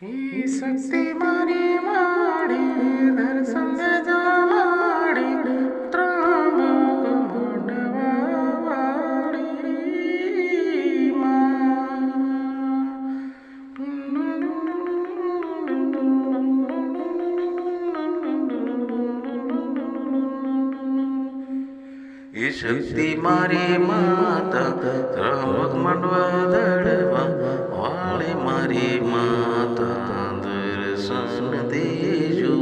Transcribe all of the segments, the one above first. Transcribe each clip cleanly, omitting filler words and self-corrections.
ಈ ಶಕ್ತಿ ಮಾರಿ ಮಾಡಿ ದರ್ಶನ ಮಾಡಿ ತ್ರಾಮಕ ಮಂಡವಾಡಿ ಮಾ ಈ ಶಕ್ತಿ ಮಾರಿ ಮಾತಾ ತ್ರಾಮಕ ಮಂಡವಾ वाले मारी माता दर्शन देजो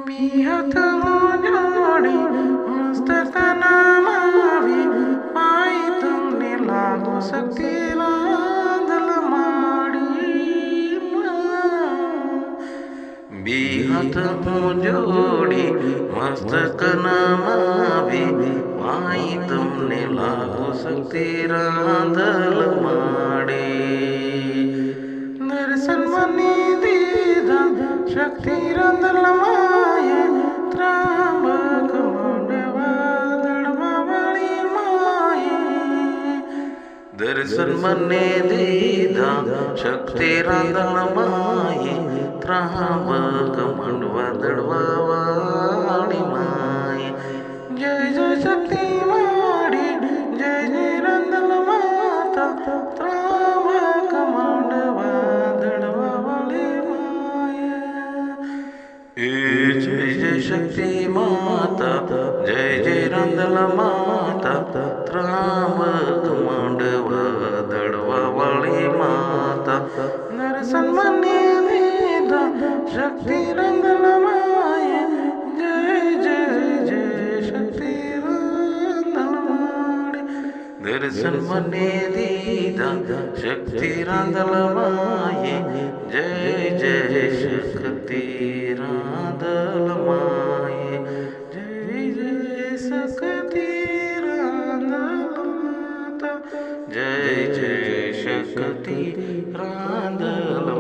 मिहत मोजाड़ी मस्ततना मावी पाई तुमने लागो शक्ति लादल माड़ी बिहत मोजोड़ी मस्तक नामावी पाई तुमने लागो शक्ति रांदल माड़ी दर्शन मनी दीदा शक्ति रांदल माये त्रांबक मंडवा दड़वा वाली माये दर्शन मने दीदा शक्ति रांदल माये त्रांबक मंडवा दड़वा वाली माये जय जय शक्ति माड़ी जय जय रंदल माता त्रांबक मंडवा दड़वा वाली माये जय जय शक्ति माता जय जय रंदल माता त्रांबक मंडवा दड़वा वाली माता दर्शन मने शक्ति रंगल माये जय जय जय शक्ति रंगल माड़े दर्शन मने दीदा शक्ति रंगल माये जय जय शक्ति रंगल माये जय जय शक्ति रंगल माता जय जय शक्ति रंगल